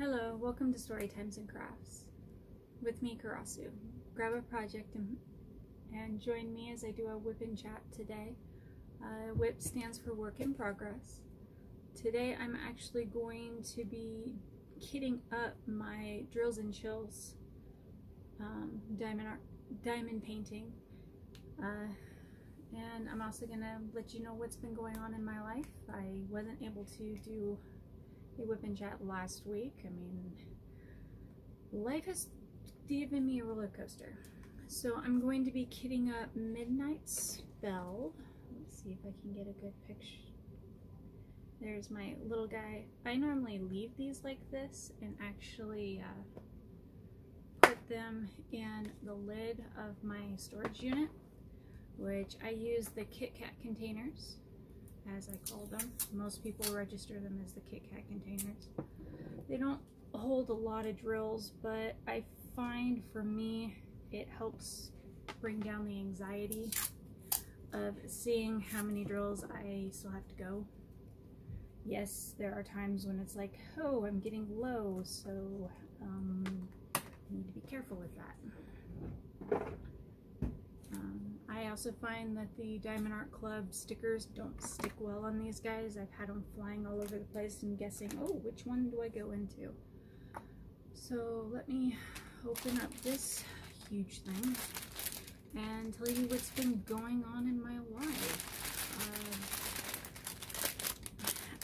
Hello, welcome to Storytime&Crafts with me, Karasu. Grab a project and join me as I do a whip and chat today. WIP stands for work in progress. Today I'm actually going to be kitting up my drills and chills diamond painting, and I'm also gonna let you know what's been going on in my life. I wasn't able to do a whip and chat last week. I mean, life has given me a roller coaster. So I'm going to be kitting up Midnight Spell. Let's see if I can get a good picture. There's my little guy. I normally leave these like this and actually put them in the lid of my storage unit, which I use the Kit Kat containers, as I call them. Most people register them as the Kit Kat containers. They don't hold a lot of drills, but I find for me it helps bring down the anxiety of seeing how many drills I still have to go. Yes, there are times when it's like, oh, I'm getting low, so I need to be careful with that. I also find that the Diamond Art Club stickers don't stick well on these guys. I've had them flying all over the place and guessing, oh, which one do I go into? So let me open up this huge thing and tell you what's been going on in my life.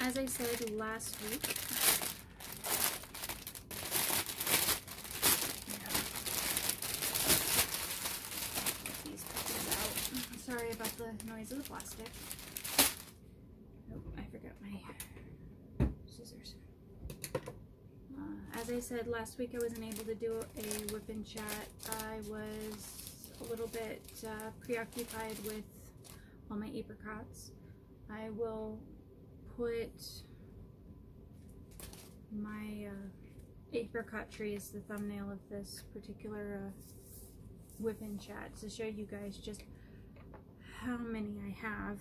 As I said last week, sorry about the noise of the plastic. Oh, I forgot my scissors. As I said last week, I wasn't able to do a whip and chat. I was a little bit preoccupied with all my apricots. I will put my apricot tree as the thumbnail of this particular whip and chat to show you guys just how many I have.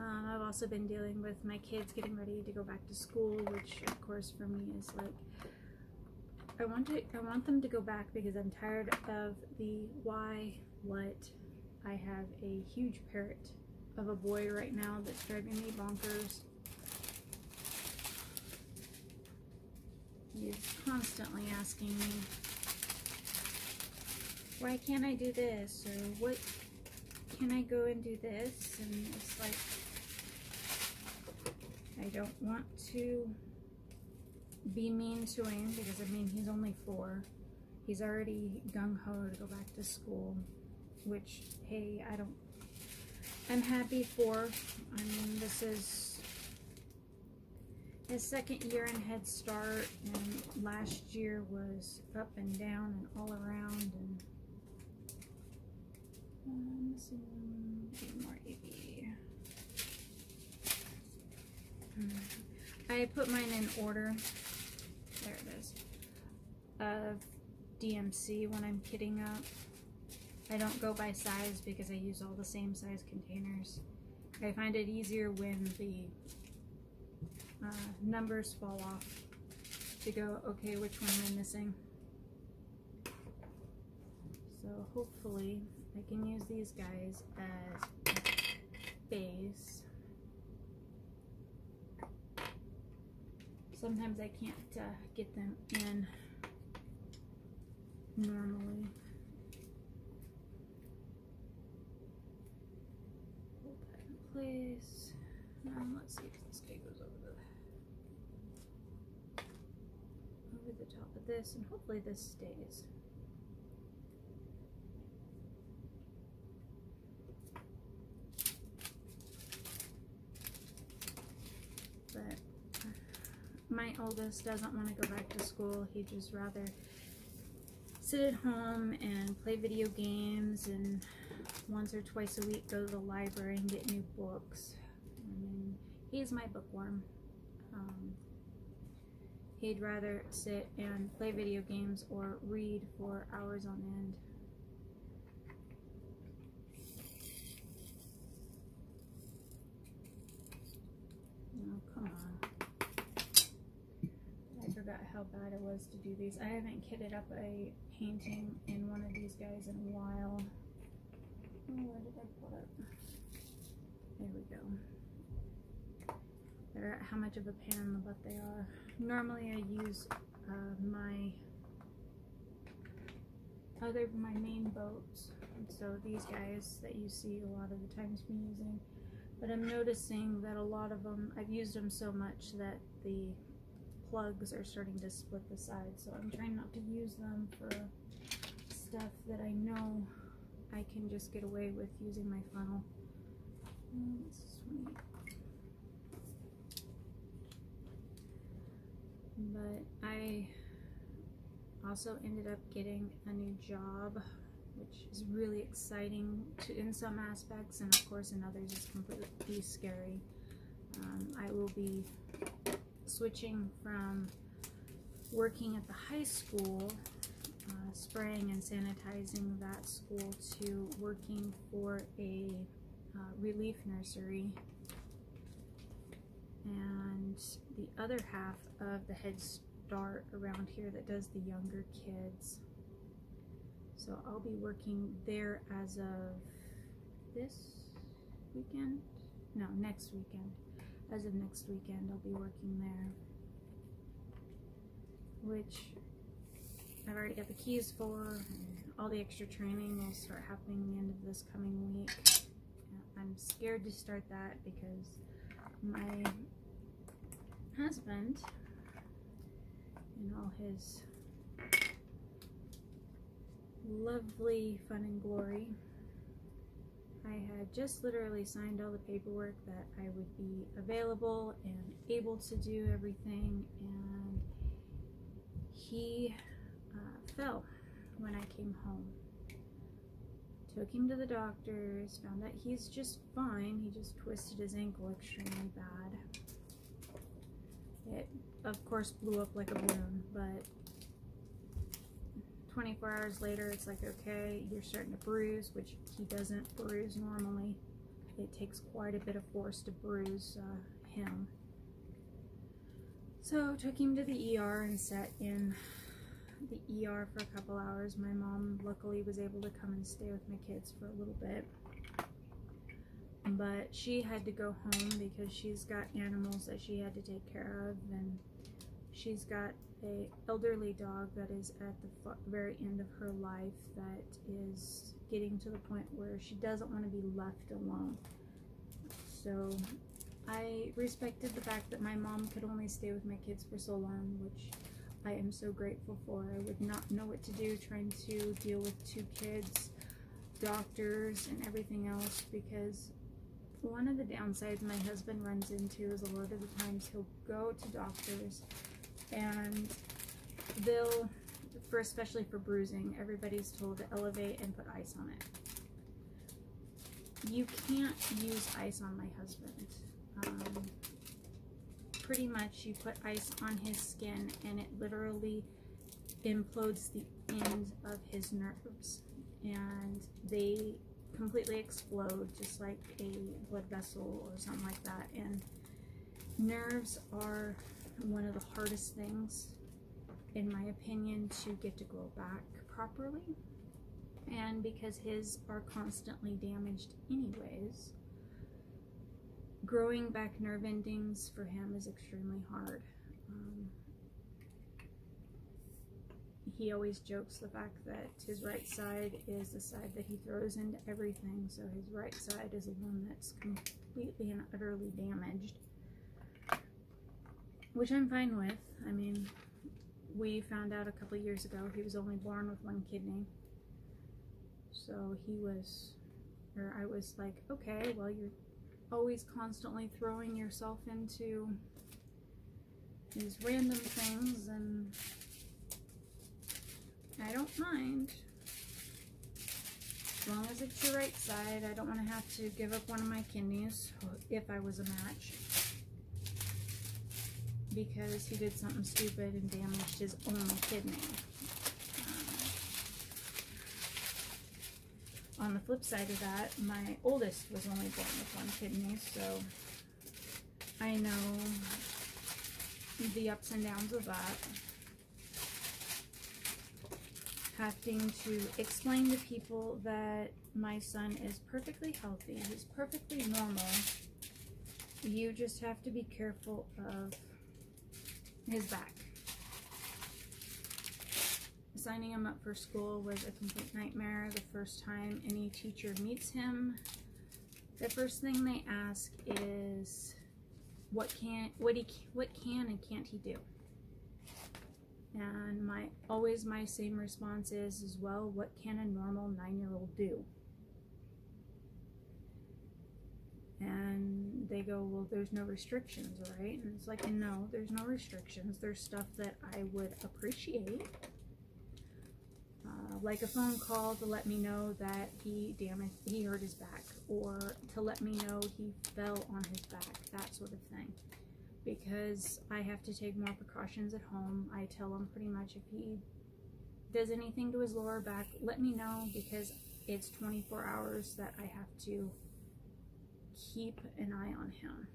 I've also been dealing with my kids getting ready to go back to school, which of course for me is like, I want them to go back because I'm tired of the why, what. I have a huge parrot of a boy right now that's driving me bonkers. He's constantly asking me, why can't I do this, or what can I go and do this? And it's like, I don't want to be mean to him because I mean he's only 4. He's already gung-ho to go back to school, which, hey, I'm happy for. I mean, this is his 2nd year in Head Start, and last year was up and down and all around, and missing more AB. I put mine in order, there it is, of DMC when I'm kitting up. I don't go by size because I use all the same size containers. I find it easier when the numbers fall off to go, okay, which one am I missing? So hopefully I can use these guys as base. Sometimes I can't get them in normally. Hold that in place. Let's see if this guy goes over the top of this, and hopefully this stays. But my oldest doesn't want to go back to school. He'd just rather sit at home and play video games, and once or twice a week go to the library and get new books. I mean, he's my bookworm. He'd rather sit and play video games or read for hours on end. Oh, come on. how bad it was to do these. I haven't kitted up a painting in one of these guys in a while. Oh, where did I put it? There we go. They're how much of a pain in the butt they are. Normally I use my main boats, so these guys that you see a lot of the times me using, but I'm noticing that a lot of them, I've used them so much that the plugs are starting to split the sides, so I'm trying not to use them for stuff that I know I can just get away with using my funnel. Sweet. But I also ended up getting a new job, which is really exciting in some aspects, and of course in others it's completely scary. I will be switching from working at the high school, spraying and sanitizing that school, to working for a relief nursery, and the other half of the Head Start around here that does the younger kids. So I'll be working there as of this weekend? No, next weekend. As of next weekend, I'll be working there, which I've already got the keys for. All the extra training will start happening the end of this coming week. I'm scared to start that because my husband, in all his lovely fun and glory, I had just literally signed all the paperwork that I would be available and able to do everything, and he fell when I came home. Took him to the doctors, found out he's just fine. He just twisted his ankle extremely bad. It, of course, blew up like a balloon, but 24 hours later, it's like, okay, you're starting to bruise, which he doesn't bruise normally. It takes quite a bit of force to bruise him. So, took him to the ER and sat in the ER for a couple hours. My mom luckily was able to come and stay with my kids for a little bit, but she had to go home because she's got animals that she had to take care of, and she's got a elderly dog that is at the very end of her life that is getting to the point where she doesn't want to be left alone. So I respected the fact that my mom could only stay with my kids for so long, which I am so grateful for. I would not know what to do trying to deal with 2 kids, doctors, and everything else, because one of the downsides my husband runs into is a lot of the times he'll go to doctors and they'll, especially for bruising, everybody's told to elevate and put ice on it. You can't use ice on my husband. Pretty much you put ice on his skin and it literally implodes the ends of his nerves, and they completely explode just like a blood vessel or something like that. And nerves are one of the hardest things, in my opinion, to get to grow back properly, and because his are constantly damaged anyways, growing back nerve endings for him is extremely hard. He always jokes the fact that his right side is the side that he throws into everything, so his right side is the one that's completely and utterly damaged, which I'm fine with. I mean, we found out a couple years ago he was only born with 1 kidney, so he was, or I was like, okay, well, you're always constantly throwing yourself into these random things, and I don't mind, as long as it's your right side. I don't want to have to give up one of my kidneys if I was a match, because he did something stupid and damaged his only kidney. On the flip side of that, my oldest was only born with 1 kidney, so I know the ups and downs of that. having to explain to people that my son is perfectly healthy. He's perfectly normal. You just have to be careful of his back. Signing him up for school was a complete nightmare. The first time any teacher meets him, the first thing they ask is what can and can't he do? And always my same response is, well, what can a normal 9-year-old do? And they go, well, there's no restrictions, right? And it's like, no, there's no restrictions. There's stuff that I would appreciate. Like a phone call to let me know that he hurt his back, or to let me know he fell on his back, that sort of thing. Because I have to take more precautions at home. I tell him pretty much if he does anything to his lower back, let me know, because it's 24 hours that I have to keep an eye on him.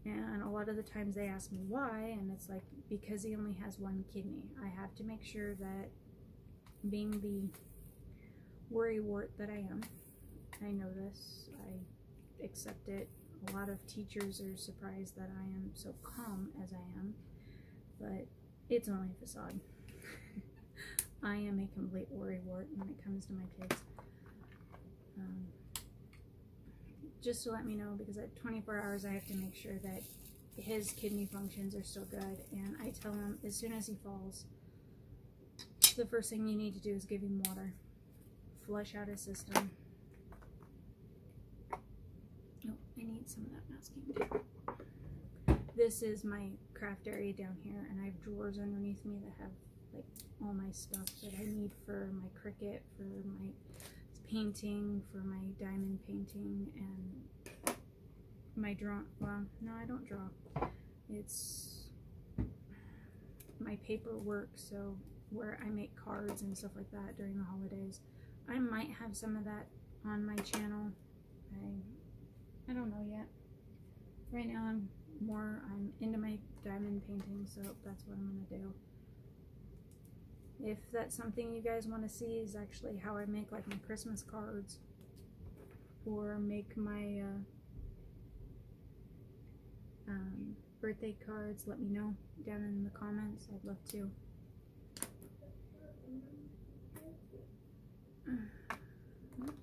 And a lot of the times they ask me why, and it's like, because he only has one kidney. I have to make sure that, being the worrywart that I am, I know this, I accept it. A lot of teachers are surprised that I am so calm as I am, but it's only a facade. I am a complete worrywart when it comes to my kids. Just to let me know, because at 24 hours I have to make sure that his kidney functions are still good, and I tell him as soon as he falls, the first thing you need to do is give him water, flush out his system. Oh, I need some of that masking too. This is my craft area down here, and I have drawers underneath me that have like all my stuff that I need for my Cricut, for my painting, for my diamond painting, and my draw. Well, no, I don't draw. It's my paperwork, so where I make cards and stuff like that during the holidays. I might have some of that on my channel. I don't know yet. Right now I'm into my diamond painting, so that's what I'm gonna do. If that's something you guys want to see, is actually how I make like my Christmas cards, or make my birthday cards, let me know down in the comments. I'd love to.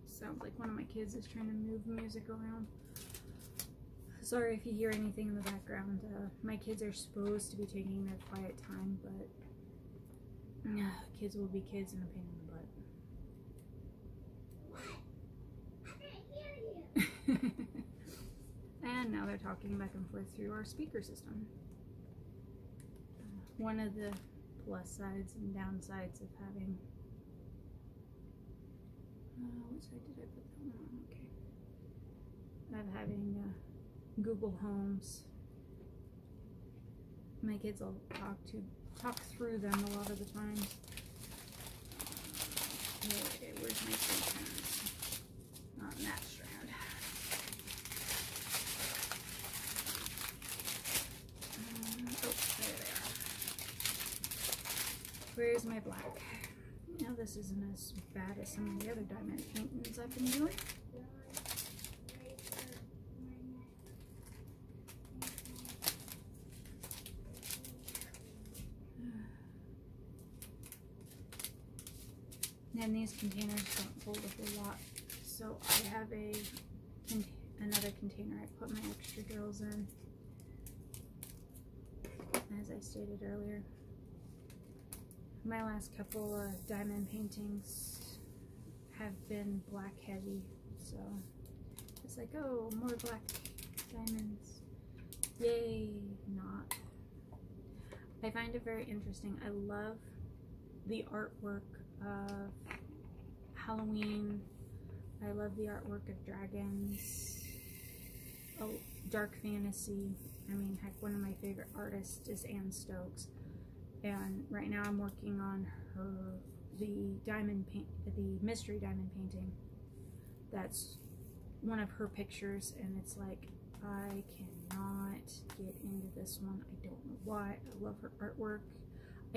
Sounds like one of my kids is trying to move music around. Sorry if you hear anything in the background. My kids are supposed to be taking their quiet time, but kids will be kids and a pain in the butt. And now they're talking back and forth through our speaker system. One of the plus sides and downsides of having... what side did I put that one on? Okay. Of having Google Homes. My kids will talk through them a lot of the times. Okay, where's my three pins? Not in that strand. Oh, there they are. Where's my black? Now this isn't as bad as some of the other diamond paintings I've been doing. And these containers don't hold a whole lot, so I have another container I put my extra drills in, as I stated earlier. My last couple diamond paintings have been black heavy, so it's like, oh, more black diamonds, yay, not. I find it very interesting. I love the artwork of Halloween. I love the artwork of dragons. Oh, dark fantasy. I mean, heck, one of my favorite artists is Anne Stokes, and right now I'm working on the mystery diamond painting. That's one of her pictures, and it's like, I cannot get into this one. I don't know why. I love her artwork.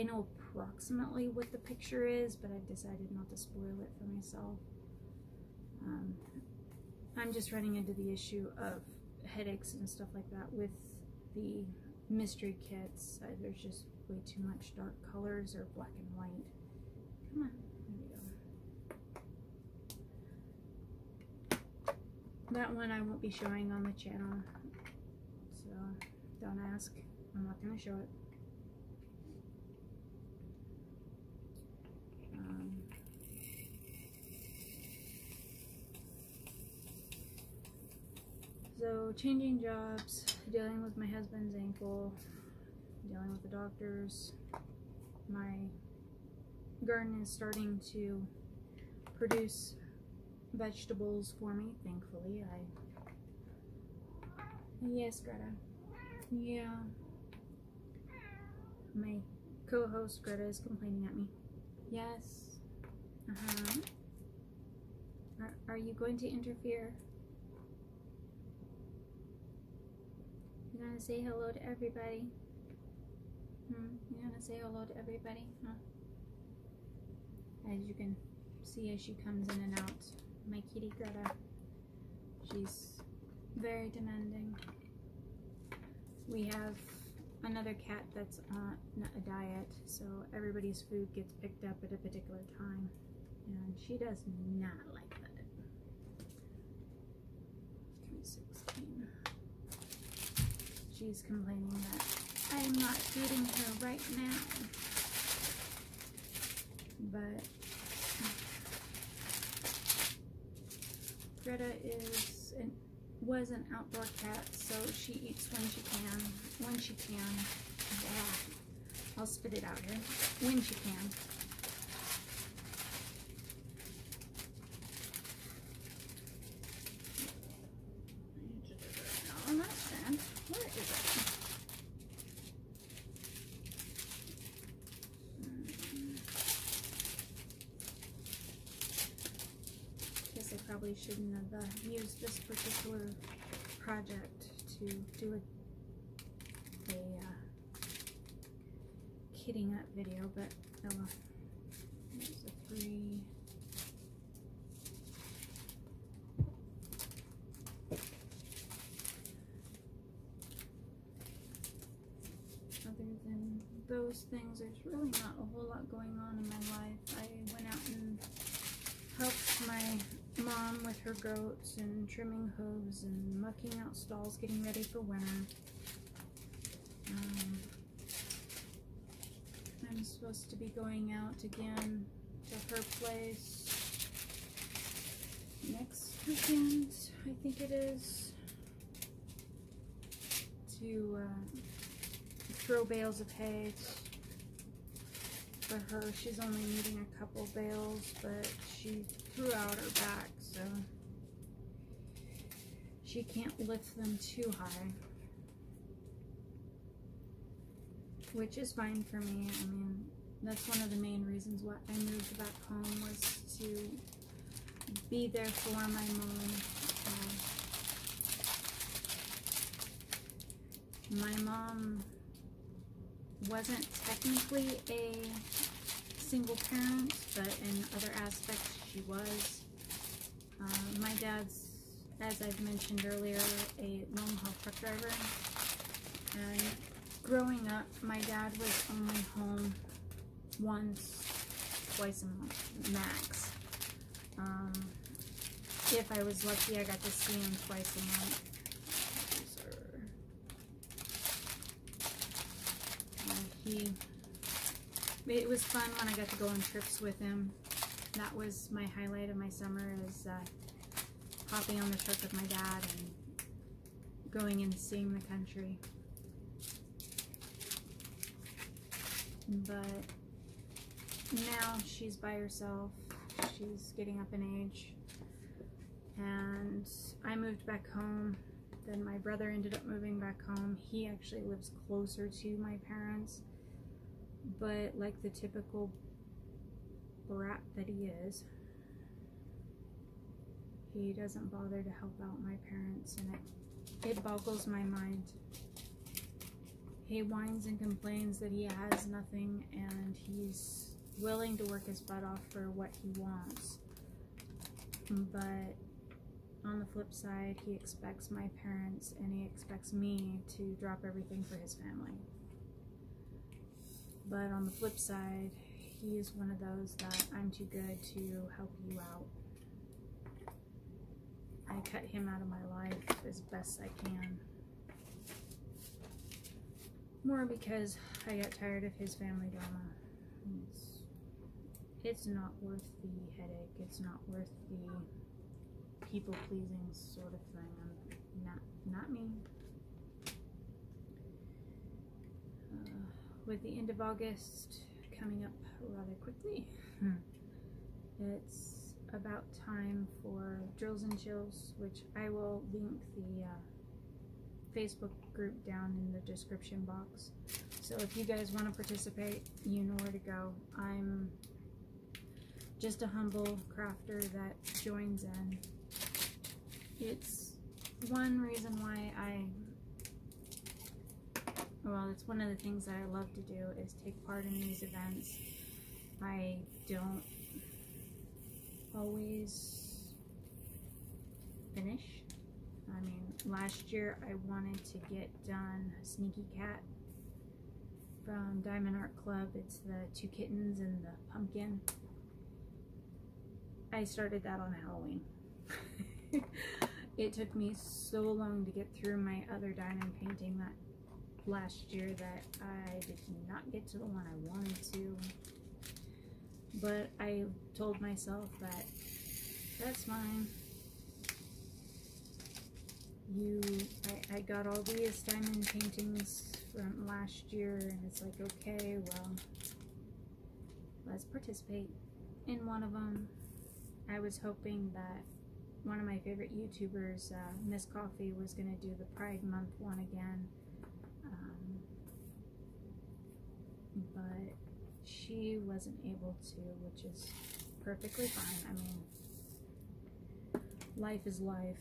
I know approximately what the picture is, but I've decided not to spoil it for myself. I'm just running into the issue of headaches and stuff like that with the mystery kits. There's just way too much dark colors or black and white. Come on, there we go. That one I won't be showing on the channel, so don't ask. I'm not going to show it. So changing jobs, dealing with my husband's ankle, dealing with the doctors. My garden is starting to produce vegetables for me, thankfully. Yes, Greta. Yeah. My co-host Greta is complaining at me. Yes. Are you going to interfere? You gonna say hello to everybody? You gonna say hello to everybody? Huh? As you can see, as she comes in and out, my kitty Greta, she's very demanding. We have another cat that's on a diet, so everybody's food gets picked up at a particular time, and she does not like that. 316. She's complaining that I'm not feeding her right now, but Greta was an outdoor cat, so she eats when she can. Yeah. I'll spit it out here. When she can. No, not sand. Where is it? Guess I probably shouldn't have used this particular project to do a kitting up video, but oh well. There's a 3. Other than those things, there's really not a whole lot going on in my life. I went out and helped my mom with her goats and trimming hooves and mucking out stalls, getting ready for winter. I'm supposed to be going out again to her place next weekend, I think it is, to throw bales of hay for her. She's only needing a couple bales, but she threw out her back, so she can't lift them too high, which is fine for me. I mean, that's one of the main reasons why I moved back home, was to be there for my mom. My mom wasn't technically a single parent, but in other aspects she was. My dad's, as I've mentioned earlier, a long-haul truck driver, and growing up, my dad was only home once, twice a month, max. If I was lucky, I got to see him twice a month. It was fun when I got to go on trips with him. That was my highlight of my summer, is hopping on the truck with my dad and going and seeing the country. But now she's by herself. She's getting up in age, and I moved back home. Then my brother ended up moving back home. He actually lives closer to my parents, but like the typical brat that he is, he doesn't bother to help out my parents, and it boggles my mind. He whines and complains that he has nothing, and he's willing to work his butt off for what he wants. But on the flip side, he expects my parents and he expects me to drop everything for his family. But on the flip side, he is one of those that I'm too good to help you out. I cut him out of my life as best I can. More because I got tired of his family drama. It's not worth the headache. It's not worth the people-pleasing sort of thing. Not me. With the end of August coming up rather quickly, it's about time for Drills and Chills, which I will link the Facebook group down in the description box. So if you guys want to participate, you know where to go. I'm just a humble crafter that joins in. It's one reason why it's one of the things that I love to do is take part in these events. I don't always finish. I mean, last year I wanted to get done Sneaky Cat from Diamond Art Club. It's the 2 kittens and the pumpkin. I started that on Halloween. It took me so long to get through my other diamond painting that last year that I did not get to the one I wanted to. But I told myself that that's fine. I got all these diamond paintings from last year, and it's like, okay, well, let's participate in one of them. I was hoping that one of my favorite YouTubers, Miss Coffee, was going to do the Pride Month one again. But she wasn't able to, which is perfectly fine. I mean, life is life.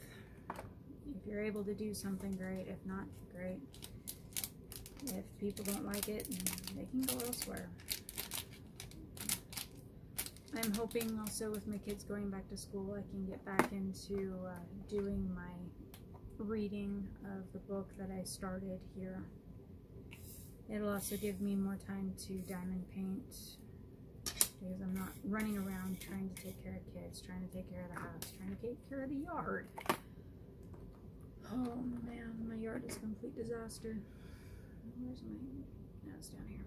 If you're able to do something, great. If not, great. If people don't like it, they can go elsewhere. I'm hoping also with my kids going back to school, I can get back into doing my reading of the book that I started here. It'll also give me more time to diamond paint, because I'm not running around trying to take care of kids, trying to take care of the house, trying to take care of the yard. Oh man, my yard is a complete disaster. Where's my... No, it's down here.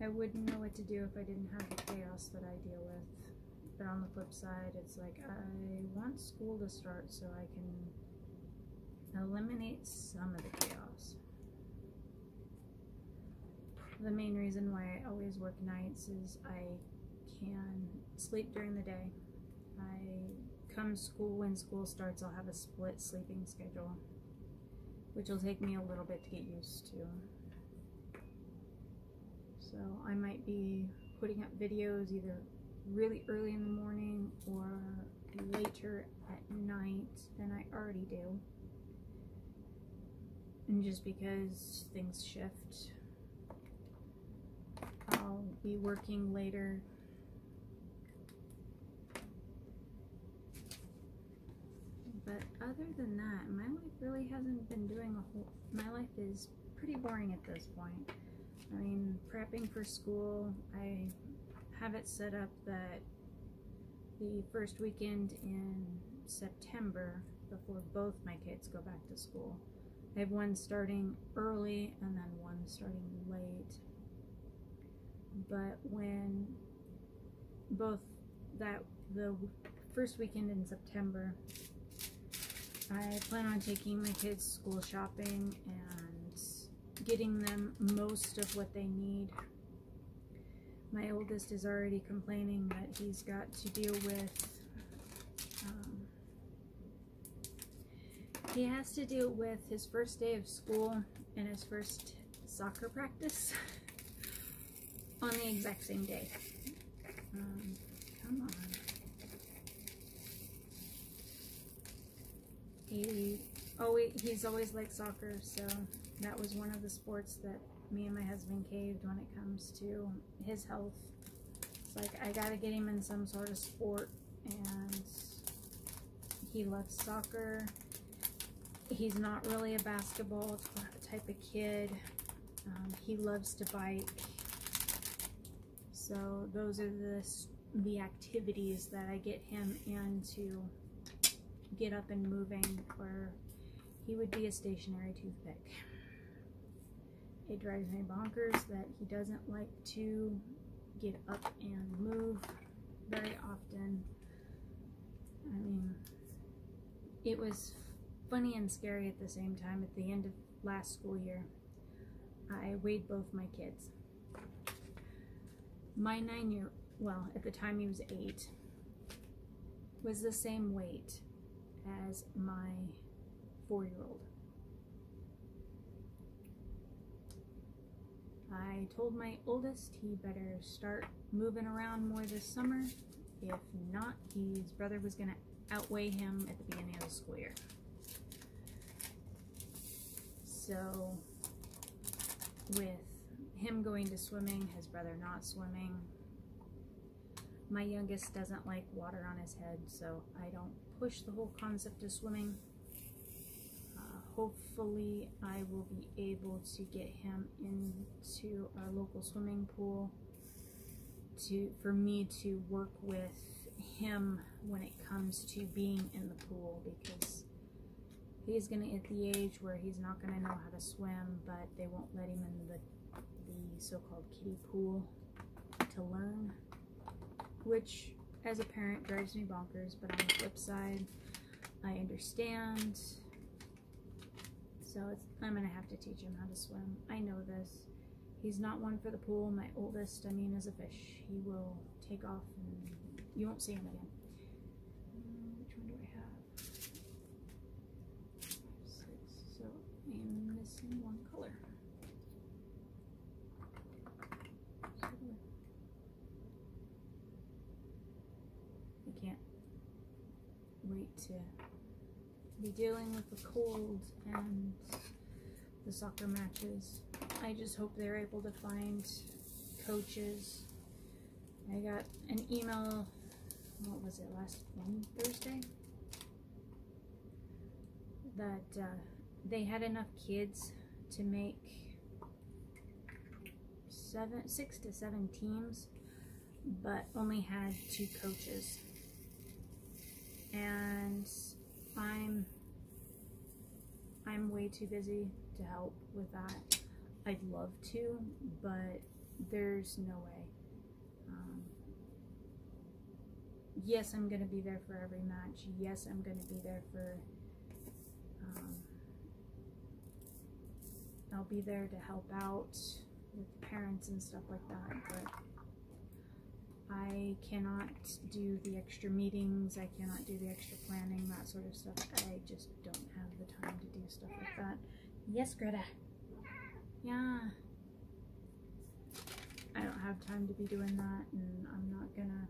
I wouldn't know what to do if I didn't have the chaos that I deal with. But on the flip side, it's like, I want school to start so I can eliminate some of the chaos. The main reason why I always work nights is I can sleep during the day. When school starts, I'll have a split sleeping schedule, which will take me a little bit to get used to. So I might be putting up videos either really early in the morning or later at night than I already do. And just because things shift, I'll be working later. But other than that, my life really hasn't been doing a whole... My life is pretty boring at this point. I mean, prepping for school, I have it set up that the first weekend in September, before both my kids go back to school, I have one starting early and then one starting late. But when the first weekend in September, I plan on taking my kids school shopping and getting them most of what they need. My oldest is already complaining that he's got to deal with, he has to deal with his first day of school and his first soccer practice on the exact same day. Come on. he's always liked soccer, so that was one of the sports that me and my husband caved when it comes to his health. It's like, I gotta get him in some sort of sport, and he loves soccer. He's not really a basketball type of kid. He loves to bike. So those are the activities that I get him in to get up and moving, where he would be a stationary toothpick. It drives me bonkers that he doesn't like to get up and move very often. I mean, it was funny and scary at the same time. At the end of last school year, I weighed both my kids. My well, at the time he was 8, was the same weight as my 4-year-old. I told my oldest he better start moving around more this summer. If not, his brother was going to outweigh him at the beginning of the school year. So, with him going to swimming, his brother not swimming, my youngest doesn't like water on his head, so I don't push the whole concept of swimming. Hopefully I will be able to get him into our local swimming pool for me to work with him when it comes to being in the pool, because he's going to hit the age where he's not going to know how to swim, but they won't let him in the so-called kiddie pool to learn, which as a parent drives me bonkers. But on the flip side, I understand. So I'm going to have to teach him how to swim. I know this. He's not one for the pool. My oldest, I mean, is a fish. He will take off and you won't see him again. Which one do I have? 5, 6. So I'm missing one color. I can't wait to be dealing with the cold and the soccer matches. I just hope they're able to find coaches. I got an email, what was it, last Thursday? That they had enough kids to make 6 to 7 teams, but only had 2 coaches. And I'm way too busy to help with that. I'd love to, but there's no way. Yes, I'm going to be there for every match. Yes, I'm going to be there for, I'll be there to help out with parents and stuff like that, but I cannot do the extra meetings, I cannot do the extra planning, that sort of stuff. I just don't have the time to do stuff like that. Yes, Greta. Yeah. I don't have time to be doing that, and I'm not gonna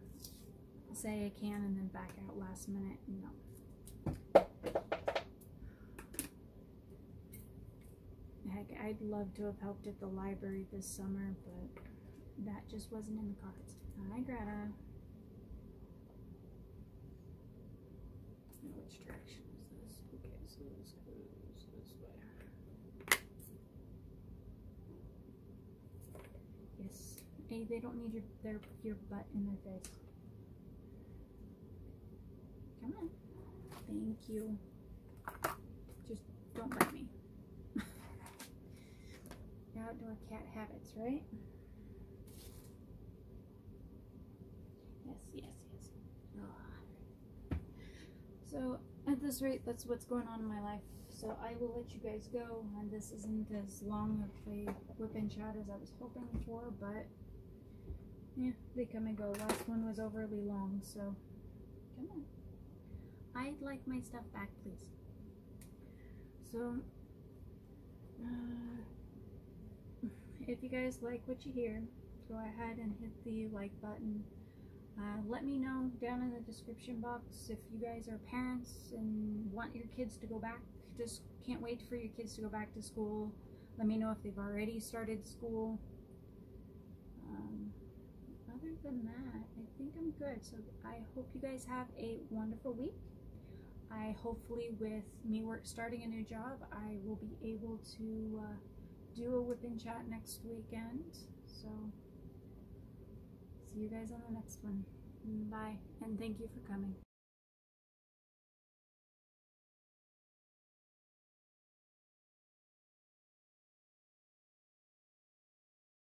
say I can and then back out last minute. No. Heck, I'd love to have helped at the library this summer, but that just wasn't in the cards. Hi, Greta. Which direction is this? Okay, so this goes this way. Yes. Hey, they don't need your butt in their face. Come on. Thank you. Just don't bite me. Outdoor cat habits, right? Yes. Oh. So at this rate, that's what's going on in my life. So I will let you guys go, and this isn't as long of a whip and chat as I was hoping for, but yeah, they come and go. Last one was overly long, so come on. I'd like my stuff back, please. So if you guys like what you hear, go ahead and hit the like button. Let me know down in the description box if you guys are parents and want your kids to go back. Just can't wait for your kids to go back to school. Let me know if they've already started school. Other than that, I think I'm good. So I hope you guys have a wonderful week. Hopefully with me starting a new job, I will be able to do a whip and chat next weekend. So see you guys on the next one. Bye, and thank you for coming.